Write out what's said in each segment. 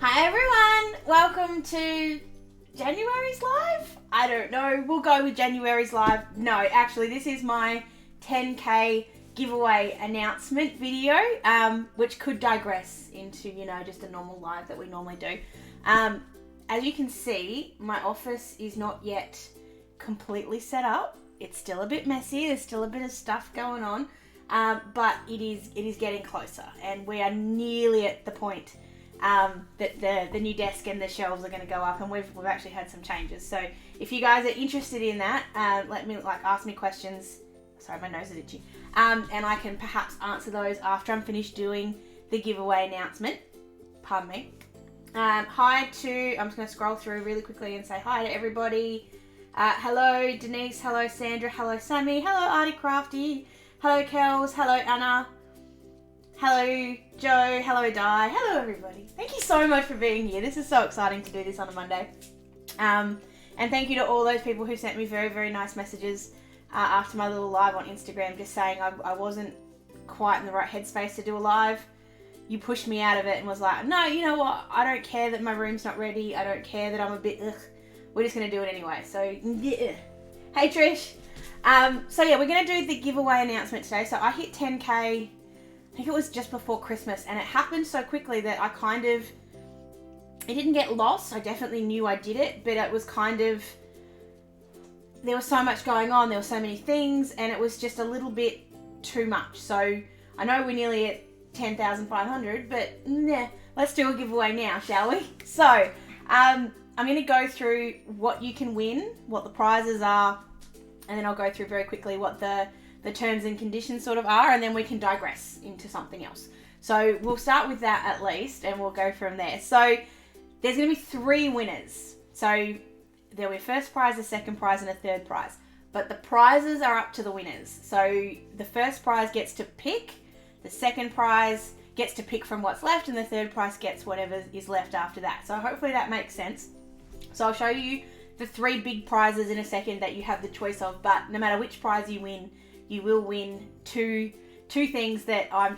Hi everyone, welcome to January's live? I don't know, we'll go with January's live. No, actually this is my 10k giveaway announcement video, which could digress into, just a normal live that we normally do. As you can see, my office is not yet completely set up. It's still a bit messy, there's still a bit of stuff going on, but it is getting closer, and we are nearly at the point that the new desk and the shelves are going to go up, and we've actually had some changes. So if you guys are interested in that, ask me questions. Sorry, my nose is itchy. And I can perhaps answer those after I'm finished doing the giveaway announcement. Pardon me. I'm just going to scroll through really quickly and say hi to everybody. Hello Denise, hello Sandra, hello Sammy, hello Artie Crafty, hello Kels, hello Anna, hello Joe, hello Di, hello everybody. Thank you so much for being here. This is so exciting to do this on a Monday. And thank you to all those people who sent me very, very nice messages after my little live on Instagram, just saying I wasn't quite in the right headspace to do a live. You pushed me out of it and was like, no, you know what, I don't care that my room's not ready, I don't care that I'm a bit we're just going to do it anyway. So yeah. Hey Trish. So yeah, we're going to do the giveaway announcement today. So I hit 10k, I think it was just before Christmas, and it happened so quickly that it didn't get lost. I definitely knew I did it, but it was there was so much going on, there were so many things, and it was just a little bit too much. So I know we're nearly at 10,500, but let's do a giveaway now, shall we? So I'm going to go through what you can win, what the prizes are, and then I'll go through very quickly what the terms and conditions sort of are, and then we can digress into something else. So we'll start with that at least, and we'll go from there. So there's going to be 3 winners. So there'll be a first prize, a second prize, and a third prize. But the prizes are up to the winners. So the first prize gets to pick, the second prize gets to pick from what's left, and the third prize gets whatever is left after that. So hopefully that makes sense. So I'll show you the 3 big prizes in a second that you have the choice of, but no matter which prize you win, you will win two things that I'm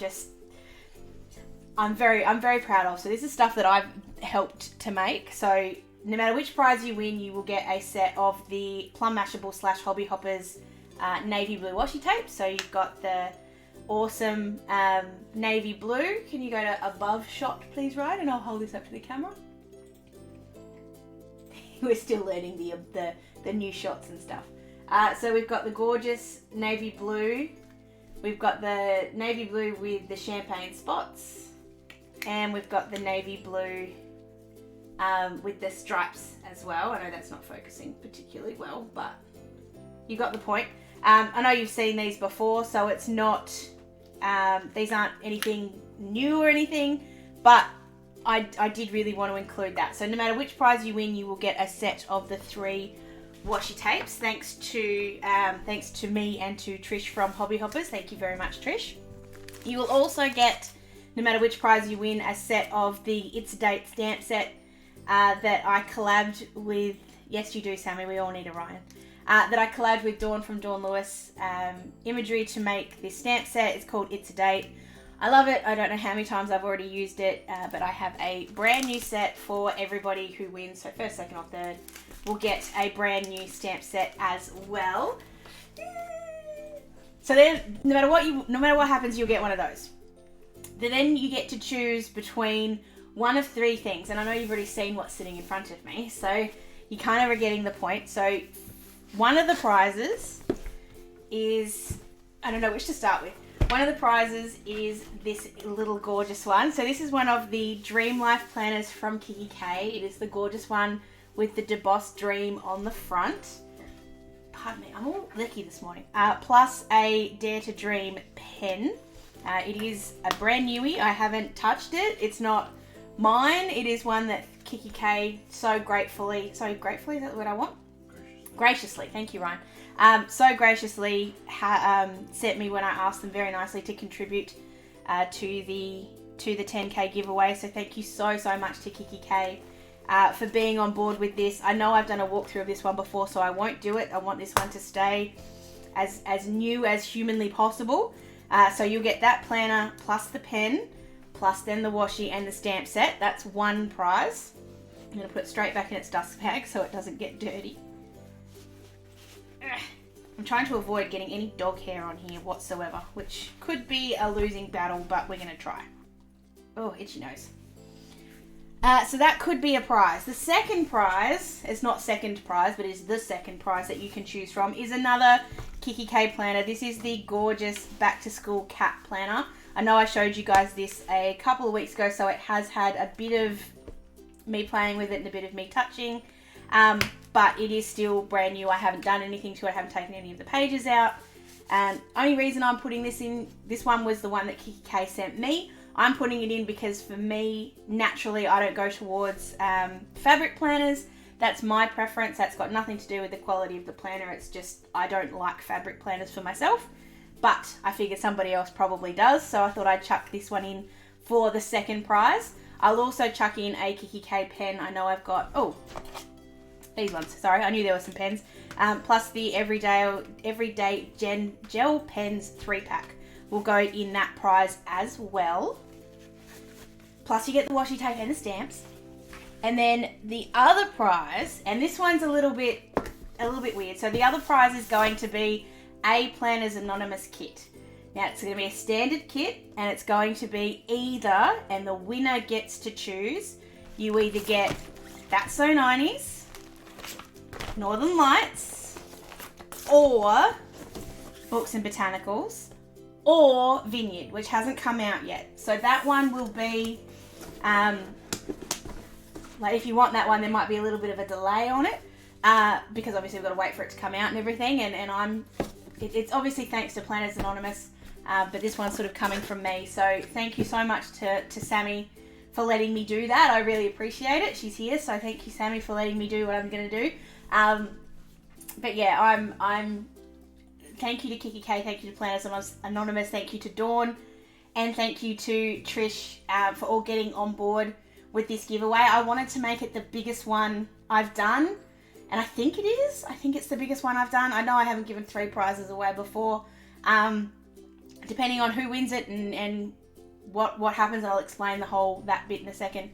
very proud of. So this is stuff that I've helped to make. So no matter which prize you win, you will get a set of the Plum Mashable / Hobby Hoppers navy blue washi tape. So you've got the awesome navy blue. Can you go to above shot please, Ryan? And I'll hold this up to the camera. We're still learning the new shots and stuff. So we've got the gorgeous navy blue. We've got the navy blue with the champagne spots. And we've got the navy blue with the stripes as well. I know that's not focusing particularly well, but you got the point. I know you've seen these before, so it's not, these aren't anything new or anything, but I did really want to include that. So no matter which prize you win, you will get a set of the 3 washi tapes, thanks to me and to Trish from Hobby Hoppers. Thank you very much, Trish. You will also get, no matter which prize you win, a set of the It's a Date stamp set that I collabed with, yes you do Sammy, we all need a Ryan, that I collabed with Dawn from Dawn Lewis Imagery to make this stamp set. It's called It's a Date. I love it. I don't know how many times I've already used it, but I have a brand new set for everybody who wins. So first, second or third will get a brand new stamp set as well. So then, no matter what happens, you'll get one of those. Then you get to choose between one of 3 things, and I know you've already seen what's sitting in front of me, so you kind of are getting the point. So one of the prizes is, I don't know which to start with. One of the prizes is this little gorgeous one. So this is one of the Dream Life planners from kikki.K. It is the gorgeous one with the debossed dream on the front. Pardon me, I'm all leaky this morning. Plus a Dare to Dream pen. It is a brand newie. I haven't touched it. It's not mine. It is one that kikki.K so gratefully, is that what I want? Graciously, thank you, Ryan. So graciously sent me when I asked them very nicely to contribute to the 10k giveaway. So thank you so much to kikki.K for being on board with this. I know I've done a walkthrough of this one before, so I won't do it. I want this one to stay as new as humanly possible. So you'll get that planner plus the pen plus then the washi and the stamp set. That's one prize. I'm going to put it straight back in its dust bag so it doesn't get dirty. I'm trying to avoid getting any dog hair on here whatsoever, which could be a losing battle, but we're going to try. Oh, itchy nose. So that could be a prize. The second prize, it's not second prize, but is the second prize that you can choose from, is another kikki.K planner. This is the gorgeous back to school cat planner. I know I showed you guys this a couple of weeks ago, so it has had a bit of me playing with it and a bit of me touching, but it is still brand new. I haven't done anything to it. I haven't taken any of the pages out. Only reason I'm putting this in, this one was the one that kikki.K sent me. I'm putting it in because for me, naturally, I don't go towards fabric planners. That's my preference. That's got nothing to do with the quality of the planner. It's just, I don't like fabric planners for myself, but I figured somebody else probably does. So I thought I'd chuck this one in for the second prize. I'll also chuck in a kikki.K pen. I know I've got, oh, these ones. Sorry, I knew there were some pens. Plus the Everyday Gel Pens 3-pack will go in that prize as well. Plus you get the washi tape and the stamps. And then the other prize, and this one's a little bit weird. So the other prize is going to be a Planner's Anonymous kit. Now it's going to be a standard kit, and it's going to be either, and the winner gets to choose, you either get That's So 90s, Northern Lights, or Books and Botanicals, or Vineyard, which hasn't come out yet. So that one will be, like if you want that one, there might be a little bit of a delay on it, because obviously we've got to wait for it to come out and everything, and it's obviously thanks to Planners Anonymous, but this one's sort of coming from me. So thank you so much to Sammy for letting me do that. I really appreciate it. She's here, so thank you, Sammy, for letting me do what I'm going to do. But yeah, I'm thank you to kikki.K, thank you to Planners Anonymous, thank you to Dawn, and thank you to Trish for all getting on board with this giveaway. I wanted to make it the biggest one I've done, and I think it is. I think it's the biggest one I've done. I know I haven't given 3 prizes away before. Depending on who wins it and what happens, I'll explain that bit in a second.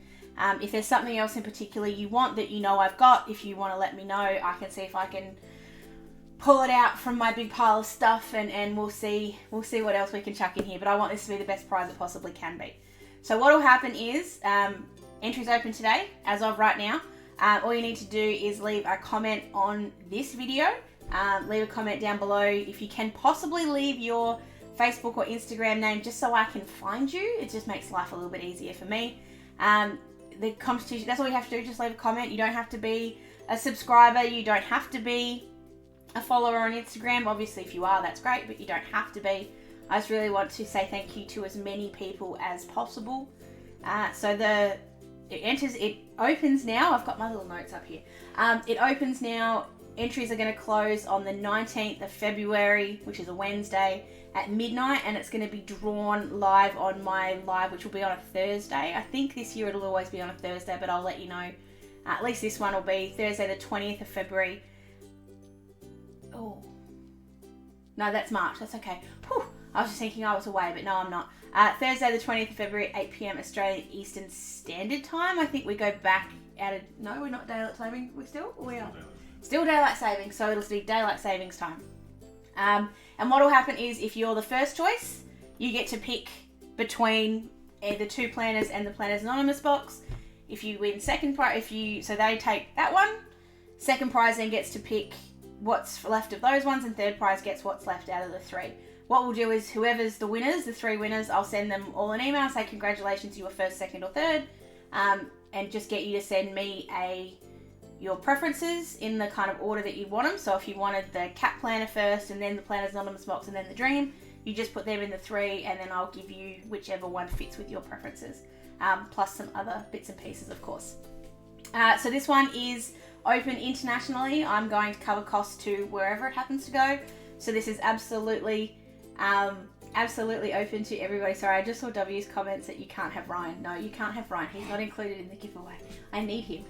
If there's something else in particular you want that you know I've got, if you want to let me know, I can see if I can pull it out from my big pile of stuff, and we'll see what else we can chuck in here. But I want this to be the best prize it possibly can be. So what will happen is, entries open today, as of right now. All you need to do is leave a comment on this video. Leave a comment down below. If you can possibly leave your Facebook or Instagram name, just so I can find you. It just makes life a little bit easier for me. The competition, that's all you have to do, just leave a comment. You don't have to be a subscriber, you don't have to be a follower on Instagram. Obviously if you are, that's great, but you don't have to be. I just really want to say thank you to as many people as possible. So it opens now. I've got my little notes up here. It opens now. Entries are going to close on the 19th of February, which is a Wednesday, at midnight, and it's going to be drawn live on my live, which will be on a Thursday. I think this year it'll always be on a Thursday, but I'll let you know. At least this one will be Thursday the 20th of February. Oh, no, that's March. That's okay. Whew. I was just thinking I was away, but no, I'm not. Thursday the 20th of February, 8 p.m. Australian Eastern Standard Time. I think we go back out of... No, we're not daylight saving. We are. Still daylight saving, so it'll be daylight savings time. And what will happen is, if you're the first choice, you get to pick between the 2 planners and the Planners Anonymous box. If you win second prize, so they take that one. Second prize then gets to pick what's left of those ones, and third prize gets what's left out of the 3. What we'll do is, whoever's the winners, the 3 winners, I'll send them all an email, say congratulations, you were first, second, or third, and just get you to send me your preferences in the kind of order that you want them. So if you wanted the cat planner first, and then the Planners Anonymous box, and then the dream, you just put them in the 3, and then I'll give you whichever one fits with your preferences, plus some other bits and pieces, of course. So this one is open internationally. I'm going to cover costs to wherever it happens to go. So this is absolutely open to everybody. Sorry, I just saw W's comments that you can't have Ryan. No, you can't have Ryan. He's not included in the giveaway. I need him.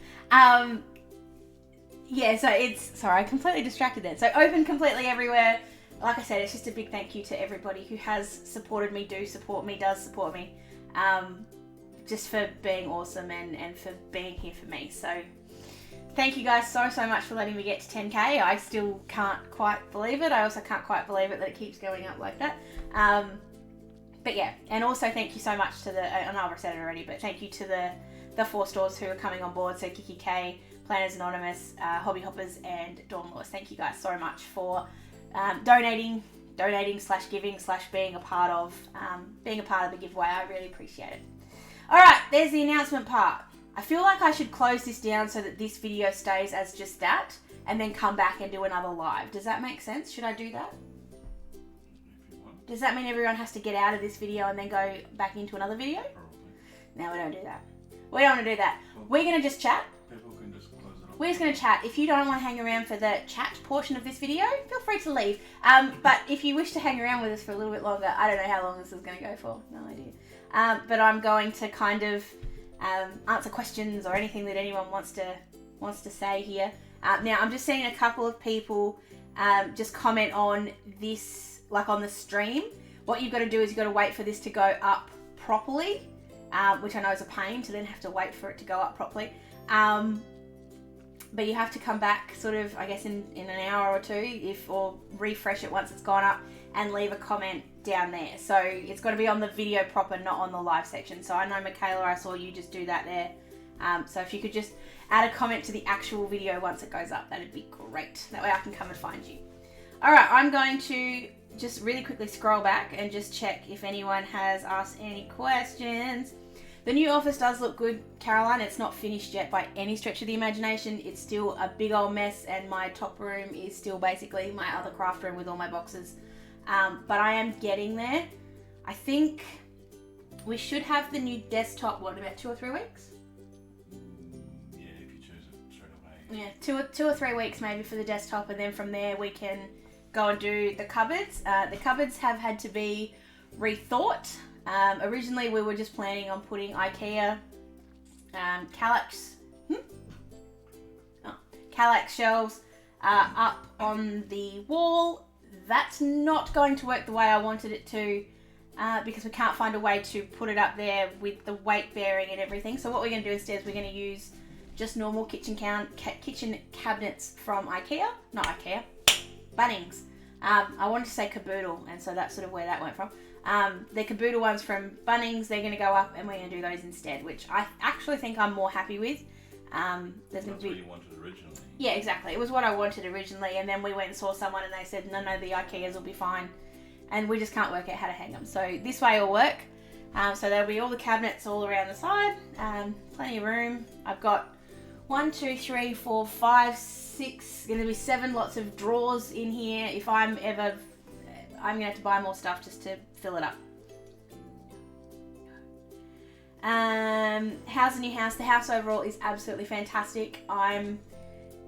Yeah, so sorry, I completely distracted then. So open completely everywhere. Like I said, it's just a big thank you to everybody who has supported me, does support me. just for being awesome and for being here for me. So thank you guys so much for letting me get to 10k. I still can't quite believe it. I also can't quite believe it that it keeps going up like that. But yeah, and also thank you so much to I know I've said it already, but thank you to the 4 stores who are coming on board. So kikki.K, Planners Anonymous, Hobby Hoppers, and Dawn Lewis. Thank you guys so much for donating / giving / being a part of the giveaway. I really appreciate it. All right, there's the announcement part. I feel like I should close this down so that this video stays as just that, and then come back and do another live. Does that make sense? Should I do that? Does that mean everyone has to get out of this video and then go back into another video? Probably. No, we don't do that. We don't want to do that. We're going to just chat. People can just close it off. We're just going to chat. If you don't want to hang around for the chat portion of this video, feel free to leave. But if you wish to hang around with us for a little bit longer, I don't know how long this is going to go for. No idea. But I'm going to kind of answer questions or anything that anyone wants to say here. Now, I'm just seeing a couple of people just comment on this, like on the stream. What you've got to do is you've got to wait for this to go up properly, which I know is a pain to then have to wait for it to go up properly. But you have to come back sort of, I guess, in an hour or two, or refresh it once it's gone up, and leave a comment down there. So it's got to be on the video proper, not on the live section. So I know, Michaela, I saw you just do that there. So if you could just add a comment to the actual video once it goes up, that'd be great. That way I can come and find you. All right, I'm going to just really quickly scroll back and just check if anyone has asked any questions. The new office does look good, Caroline. It's not finished yet by any stretch of the imagination. It's still a big old mess, and my top room is still basically my other craft room with all my boxes. But I am getting there. I think we should have the new desktop, what, in about 2 or 3 weeks? Yeah, if you choose it straight away. Yeah, 2 or 3 weeks maybe for the desktop, and then from there we can go and do the cupboards. The cupboards have had to be rethought. Originally we were just planning on putting IKEA Kallax shelves up on the wall. That's not going to work the way I wanted it to, because we can't find a way to put it up there with the weight bearing and everything. So what we're going to do instead is we're going to use just normal kitchen cabinets from IKEA, not IKEA, Bunnings. I wanted to say Caboodle, and so that's sort of where that went from. The Caboodle ones from Bunnings, they're going to go up, and we're going to do those instead, which I actually think I'm more happy with. That's what you wanted originally. Yeah, exactly. It was what I wanted originally, and then we went and saw someone, and they said, no, the IKEAs will be fine, and we just can't work out how to hang them. So this way will work. So there'll be all the cabinets all around the side, plenty of room. I've got 1, 2, 3, 4, 5, 6, going to be 7 lots of drawers in here. If I'm going to have to buy more stuff just to fill it up. How's the new house? The house overall is absolutely fantastic.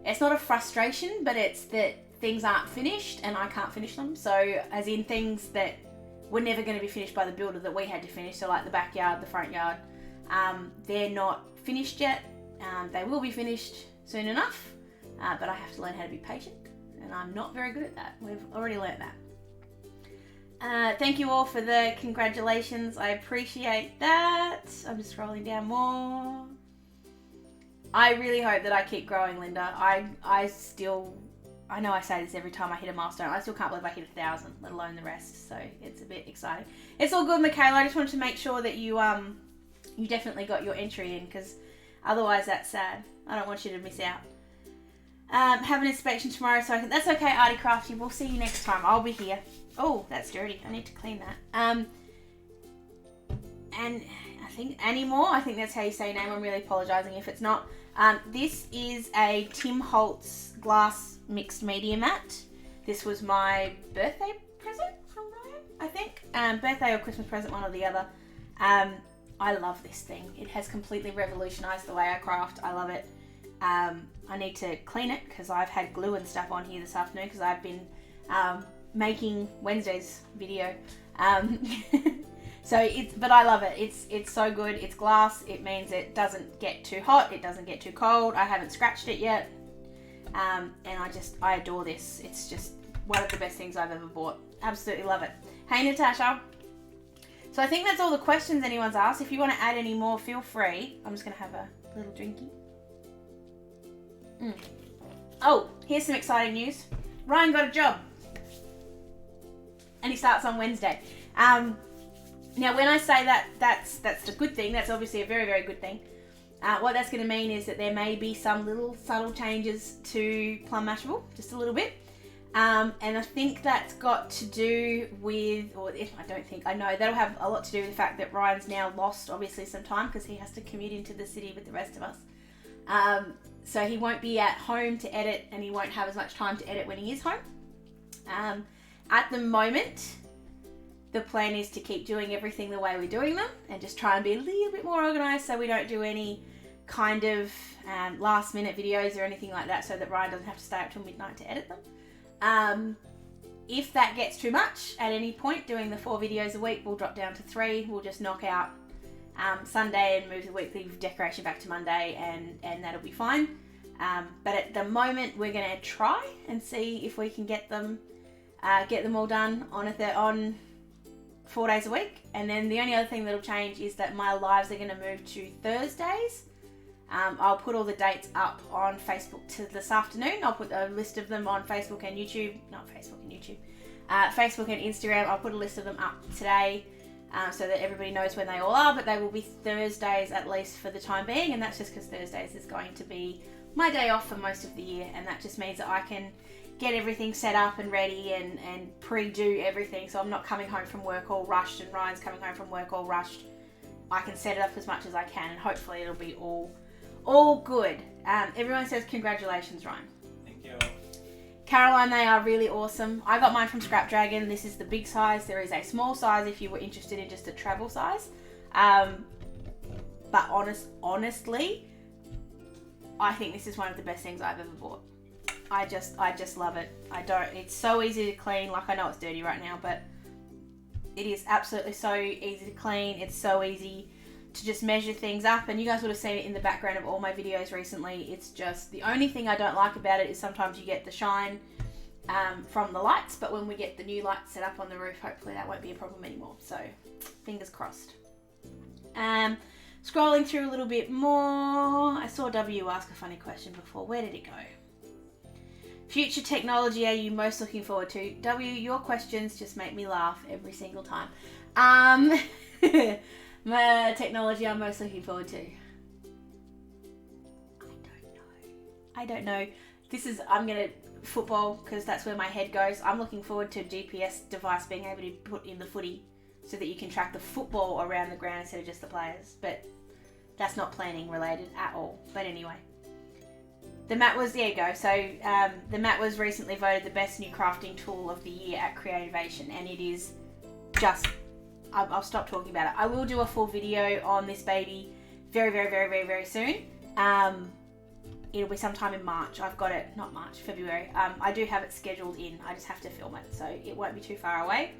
It's not a frustration, but it's that things aren't finished and I can't finish them. So as in things that were never going to be finished by the builder that we had to finish. So like the backyard, the front yard, they're not finished yet. They will be finished soon enough, but I have to learn how to be patient, and I'm not very good at that. We've already learnt that. Thank you all for the congratulations. I appreciate that. I'm just scrolling down more. I really hope that I keep growing, Linda. I know I say this every time I hit a milestone. I still can't believe I hit 1,000, let alone the rest. So it's a bit exciting. It's all good, Michaela. I just wanted to make sure that you definitely got your entry in, because otherwise that's sad. I don't want you to miss out. Have an inspection tomorrow, so that's okay, Artie Crafty. We'll see you next time. I'll be here. Oh, that's dirty. I need to clean that. And I think Annie Moore, I think that's how you say your name. I'm really apologising if it's not. This is a Tim Holtz glass mixed media mat. This was my birthday present from Ryan, I think. Birthday or Christmas present, one or the other. I love this thing. It has completely revolutionised the way I craft. I love it. I need to clean it because I've had glue and stuff on here this afternoon because I've been making Wednesday's video. But I love it. It's so good. It's glass. It means it doesn't get too hot. It doesn't get too cold. I haven't scratched it yet. And I adore this. It's just one of the best things I've ever bought. Absolutely love it. Hey, Natasha. So I think that's all the questions anyone's asked. If you want to add any more, feel free. I'm just going to have a little drinky. Oh, here's some exciting news. Ryan got a job. And he starts on Wednesday. Now, when I say that, that's a good thing. That's obviously a very, very good thing. What that's going to mean is that there may be some little subtle changes to Plum Mashable, just a little bit. And I think that's got to do with, I know that'll have a lot to do with the fact that Ryan's now lost obviously some time because he has to commute into the city with the rest of us. So he won't be at home to edit, and he won't have as much time to edit when he is home. At the moment, the plan is to keep doing everything the way we're doing them and just try and be a little bit more organised so we don't do any kind of last minute videos or anything like that, so that Ryan doesn't have to stay up till midnight to edit them. If that gets too much at any point, doing the 4 videos a week, we'll drop down to 3. We'll just knock out Sunday and move the weekly decoration back to Monday, and that'll be fine. But at the moment, we're going to try and see if we can get them all done on 4 days a week. And then the only other thing that'll change is that my lives are going to move to Thursdays. I'll put all the dates up on Facebook this afternoon. I'll put a list of them on Facebook and YouTube. Not Facebook and YouTube. Facebook and Instagram. I'll put a list of them up today so that everybody knows when they all are. But they will be Thursdays at least for the time being. And that's just because Thursdays is going to be my day off for most of the year. And that just means that I can get everything set up and ready and pre-do everything. So I'm not coming home from work all rushed, and Ryan's coming home from work all rushed. I can set it up as much as I can, and hopefully it'll be all good. Everyone says congratulations, Ryan. Thank you. Caroline, they are really awesome. I got mine from Scrap Dragon. This is the big size. There is a small size if you were interested in just a travel size. But honestly, I think this is one of the best things I've ever bought. I just love it. It's so easy to clean. Like, I know it's dirty right now, but it is absolutely so easy to clean. It's so easy to just measure things up, and you guys would have seen it in the background of all my videos recently. It's just, the only thing I don't like about it is sometimes you get the shine from the lights, but when we get the new lights set up on the roof, hopefully that won't be a problem anymore. So fingers crossed. Scrolling through a little bit more, I saw W ask a funny question before. Where did it go? Future technology are you most looking forward to? W, your questions just make me laugh every single time. My technology I'm most looking forward to. I don't know. I'm going to football because that's where my head goes. I'm looking forward to a GPS device being able to put in the footy so that you can track the football around the ground instead of just the players. But that's not planning related at all. But anyway. The mat was, there you go. So the mat was recently voted the best new crafting tool of the year at Creativation, and it is just, I'll stop talking about it. I will do a full video on this baby very, very, very, very, very soon. It'll be sometime in March. I've got it, not March, February. I do have it scheduled in. I just have to film it, so it won't be too far away.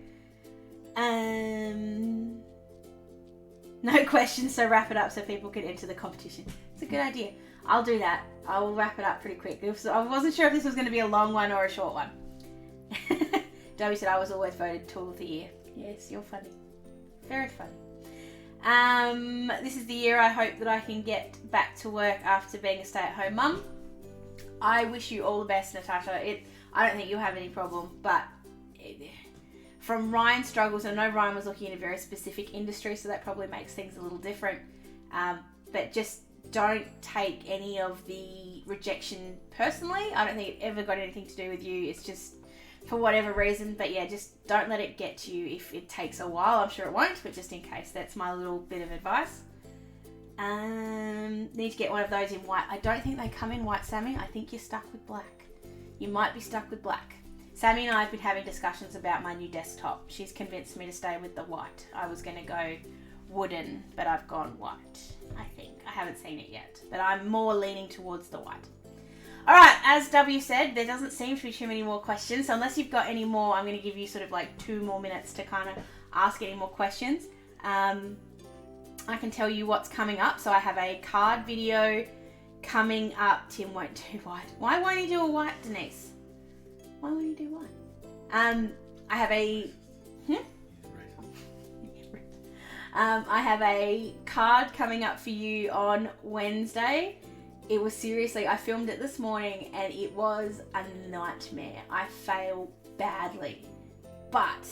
No questions, so wrap it up so people can enter the competition. It's a good idea. I'll do that. I will wrap it up pretty quick. I wasn't sure if this was going to be a long one or a short one. W said I was always voted Tool of the Year. Yes, you're funny. Very funny. This is the year I hope that I can get back to work after being a stay-at-home mum. I wish you all the best, Natasha. I don't think you'll have any problem, but from Ryan's struggles, I know Ryan was looking in a very specific industry, so that probably makes things a little different. But just don't take any of the rejection personally. I don't think it ever got anything to do with you. It's just for whatever reason. But yeah, just don't let it get to you if it takes a while. I'm sure it won't, but just in case, that's my little bit of advice. Need to get one of those in white. I don't think they come in white, Sammy. I think you're stuck with black. You might be stuck with black. Sammy and I have been having discussions about my new desktop. She's convinced me to stay with the white. I was going to go wooden, but I've gone white, I think. I haven't seen it yet, but I'm more leaning towards the white. Alright, as W said, there doesn't seem to be too many more questions, so unless you've got any more, I'm going to give you sort of like 2 more minutes to kind of ask any more questions. I can tell you what's coming up. So I have a card video coming up. Tim won't do white. Why won't he do a white, Denise? Why won't he do white? I have a... I have a card coming up for you on Wednesday. It was seriously, I filmed it this morning and it was a nightmare. I failed badly, but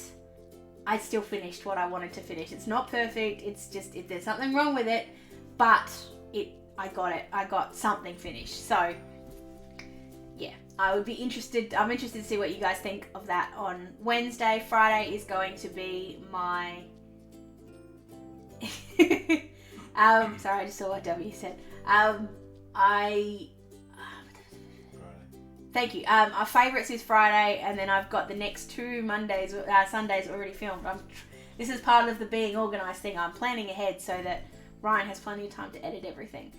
I still finished what I wanted to finish. It's not perfect. It's just, if there's something wrong with it, but I got it. I got something finished. So yeah, I'm interested to see what you guys think of that on Wednesday. Friday is going to be my sorry, I just saw what W said. Thank you. Our favourites is Friday, and then I've got the next two Sundays already filmed. This is part of the being organised thing. I'm planning ahead so that Ryan has plenty of time to edit everything.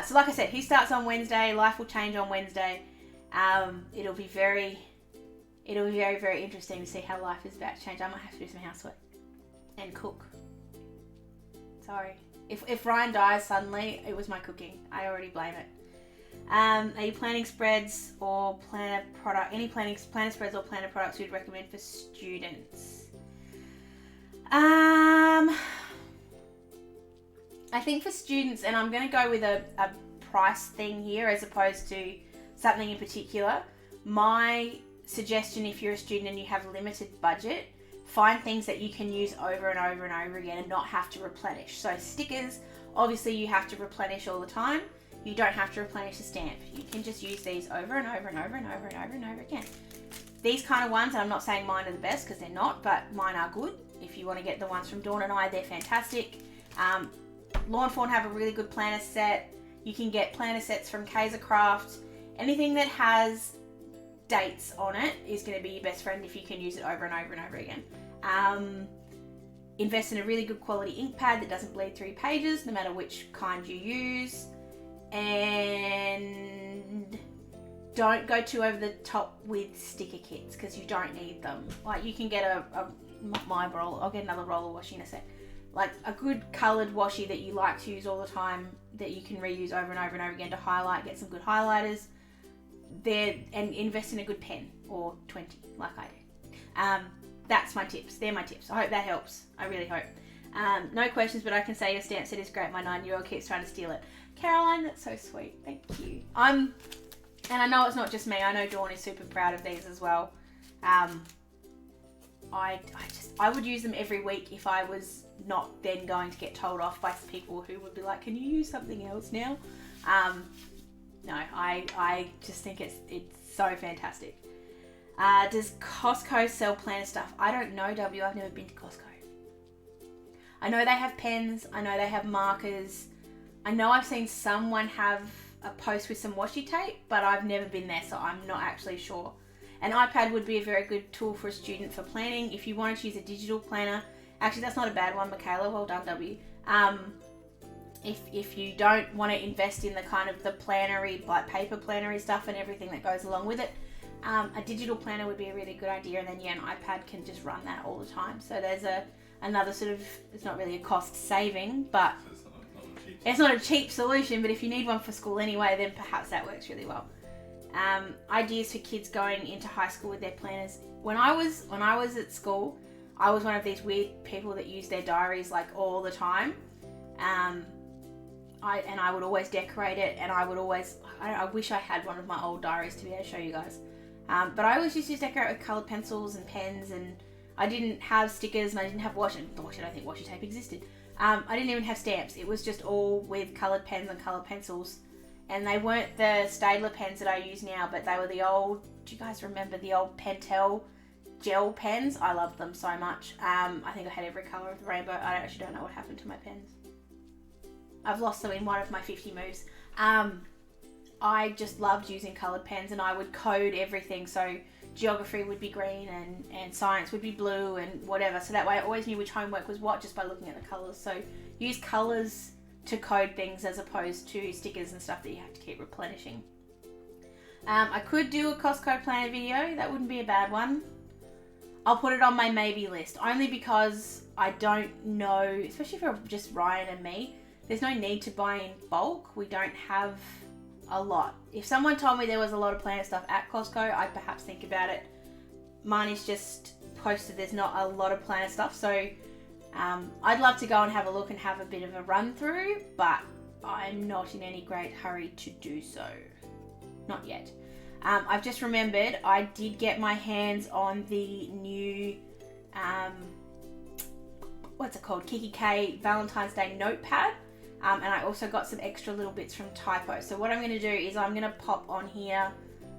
So like I said, he starts on Wednesday. Life will change on Wednesday. It'll be very, very interesting to see how life is about to change. I might have to do some housework and cook. Sorry. If Ryan dies suddenly, it was my cooking. I already blame it. Are you planning spreads or planner product? Any planner spreads or planner products you'd recommend for students? I think for students, and I'm going to go with a price thing here as opposed to something in particular. My suggestion, if you're a student and you have limited budget, find things that you can use over and over and over again and not have to replenish. So stickers, obviously you have to replenish all the time. You don't have to replenish a stamp. You can just use these over and over and over and over and over and over again. These kind of ones, and I'm not saying mine are the best because they're not, but mine are good. If you want to get the ones from Dawn and I, they're fantastic. Lawn Fawn have a really good planner set. You can get planner sets from Kaiser Craft. Anything that has dates on it is going to be your best friend if you can use it over and over and over again. Invest in a really good quality ink pad that doesn't bleed through pages, no matter which kind you use. And don't go too over the top with sticker kits because you don't need them. Like you can get my roll. I'll get another roll of washi in a sec. Like a good coloured washi that you like to use all the time that you can reuse over and over and over again to highlight. Get some good highlighters. And invest in a good pen or 20 like I do. That's my tips. They're my tips. I hope that helps. I really hope. No questions, but I can say your stamp set is great. My 9-year-old keeps trying to steal it. Caroline, that's so sweet. Thank you. And I know it's not just me. I know Dawn is super proud of these as well. I would use them every week if I was not then going to get told off by people who would be like, can you use something else now? No, I just think it's so fantastic. Does Costco sell planner stuff? I don't know, W. I've never been to Costco. I know they have pens. I know they have markers. I know I've seen someone have a post with some washi tape, but I've never been there, so I'm not actually sure. An iPad would be a very good tool for a student for planning. If you wanted to use a digital planner, actually that's not a bad one, Michaela, well done, W. If you don't want to invest in the kind of the plannery, like paper plannery stuff and everything that goes along with it, a digital planner would be a really good idea, and then an iPad can just run that all the time. So there's another sort of, it's not really a cost saving, but it's not a cheap solution, but if you need one for school anyway, then perhaps that works really well. Ideas for kids going into high school with their planners. When I was at school, I was one of these weird people that used their diaries like all the time. I would always decorate it, and I wish I had one of my old diaries to be able to show you guys. But I always used to decorate with coloured pencils and pens, and I didn't have stickers, and I didn't have washi. I don't think washi tape existed. I didn't even have stamps. It was just all with coloured pens and coloured pencils. And they weren't the Staedtler pens that I use now, but they were the old, do you guys remember the old Pentel gel pens? I loved them so much. I think I had every colour of the rainbow. I actually don't know what happened to my pens. I've lost them in one of my 50 moves. I just loved using coloured pens, and I would code everything. So geography would be green and science would be blue and whatever. So that way I always knew which homework was what just by looking at the colours. So use colours to code things as opposed to stickers and stuff that you have to keep replenishing. I could do a Costco Planner video. That wouldn't be a bad one. I'll put it on my maybe list, only because I don't know, especially for just Ryan and me, there's no need to buy in bulk. We don't have a lot. If someone told me there was a lot of planner stuff at Costco, I'd perhaps think about it. Mine is just posted, there's not a lot of planner stuff, so I'd love to go and have a look and have a bit of a run through, but I'm not in any great hurry to do so. Not yet. I've just remembered I did get my hands on the new, what's it called? kikki.K Valentine's Day notepad. And I also got some extra little bits from Typo. So what I'm going to do is I'm going to pop on here,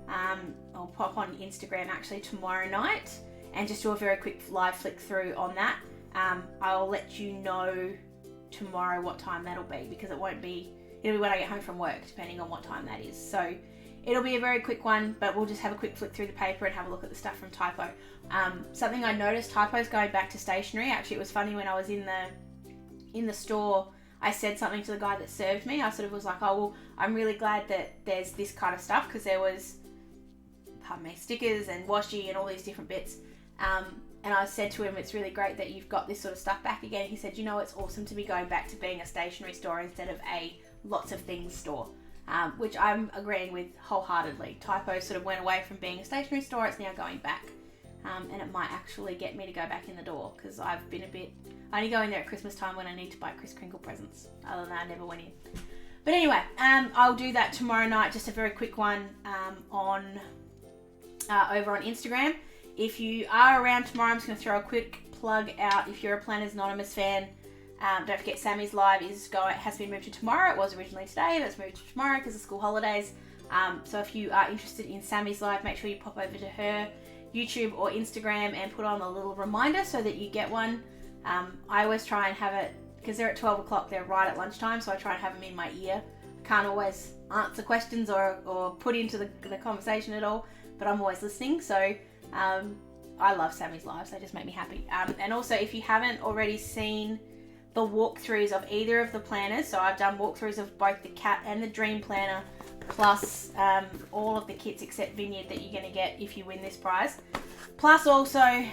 I'll pop on Instagram actually tomorrow night and just do a very quick live flick through on that. I'll let you know tomorrow what time that'll be, because it'll be when I get home from work, depending on what time that is. So it'll be a very quick one, but we'll just have a quick flick through the paper and have a look at the stuff from Typo. Something I noticed, Typo's going back to stationery. Actually, it was funny when I was in the store, I said something to the guy that served me. I sort of was like, oh, well, I'm really glad that there's this kind of stuff, because there was, stickers and washi and all these different bits. And I said to him, it's really great that you've got this sort of stuff back again. He said, it's awesome to be going back to being a stationery store instead of a lots of things store, which I'm agreeing with wholeheartedly. Typo sort of went away from being a stationery store. It's now going back. And it might actually get me to go back in the door, because I've been I only go in there at Christmas time when I need to buy Kris Kringle presents. Other than that, I never went in. But anyway, I'll do that tomorrow night, just a very quick one over on Instagram. If you are around tomorrow, I'm just going to throw a quick plug out. If you're a Planners Anonymous fan, don't forget Sammys Live has been moved to tomorrow. It was originally today, but it's moved to tomorrow because of school holidays. So if you are interested in Sammys Live, make sure you pop over to her YouTube or Instagram and put on a little reminder so that you get one. I always try and have it, because they're at 12 o'clock, they're right at lunchtime, so I try and have them in my ear. Can't always answer questions or put into the conversation at all, but I'm always listening. So I love Sammys Lives, they just make me happy. And also, if you haven't already seen the walkthroughs of either of the planners, so I've done walkthroughs of both the Cat and the Dream Planner, plus all of the kits except Vineyard that you're going to get if you win this prize. Plus also,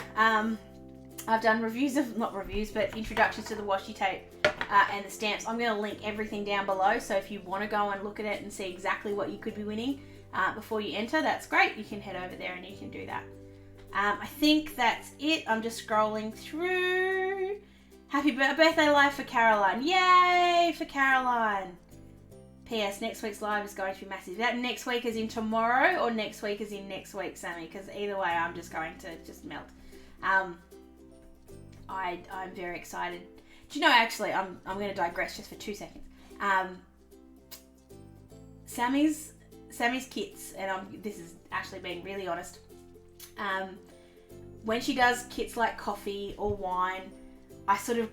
I've done introductions to the washi tape and the stamps. I'm going to link everything down below, so if you want to go and look at it and see exactly what you could be winning before you enter, that's great. You can head over there and you can do that. I think that's it. I'm just scrolling through. Happy birthday live for Caroline. Yay for Caroline. P.S. Next week's live is going to be massive. That next week is in tomorrow, or next week is in next week, Sammy? Because either way, I'm just going to melt. I'm very excited. Do you know, actually, I'm going to digress just for 2 seconds. Sammys Kits, and this is actually being really honest. When she does kits like coffee or wine, I sort of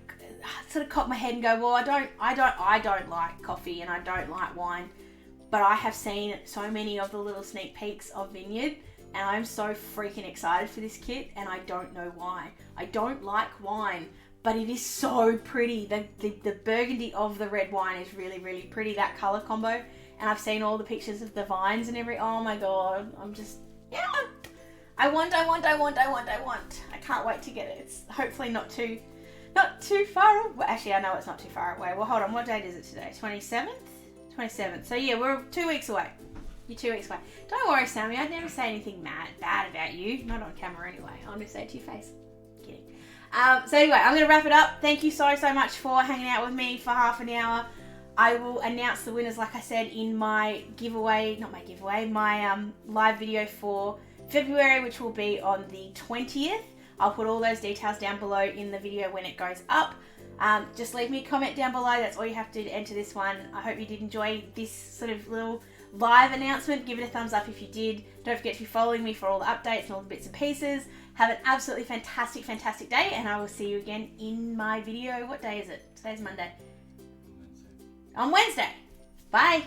cop my head and go, well, I don't like coffee and I don't like wine, but I have seen so many of the little sneak peeks of Vineyard, and I'm so freaking excited for this kit, and I don't know why. I don't like wine, but it is so pretty. The burgundy of the red wine is really, really pretty, that color combo, and I've seen all the pictures of the vines and oh my god, I'm just, yeah. I want. I can't wait to get it. It's hopefully not too far away. Actually, I know it's not too far away. Well, hold on. What date is it today? 27th? 27th. So yeah, we're 2 weeks away. You're 2 weeks away. Don't worry, Sammy. I'd never say anything bad about you. Not on camera anyway. I'll never say it to your face. Kidding. So anyway, I'm going to wrap it up. Thank you so much for hanging out with me for half an hour. I will announce the winners, like I said, in my my live video for February, which will be on the 20th. I'll put all those details down below in the video when it goes up. Just leave me a comment down below. That's all you have to do to enter this one. I hope you did enjoy this sort of little live announcement. Give it a thumbs up if you did. Don't forget to be following me for all the updates and all the bits and pieces. Have an absolutely fantastic day, and I will see you again in my video. What day is it? Today's Monday. On Wednesday. Bye.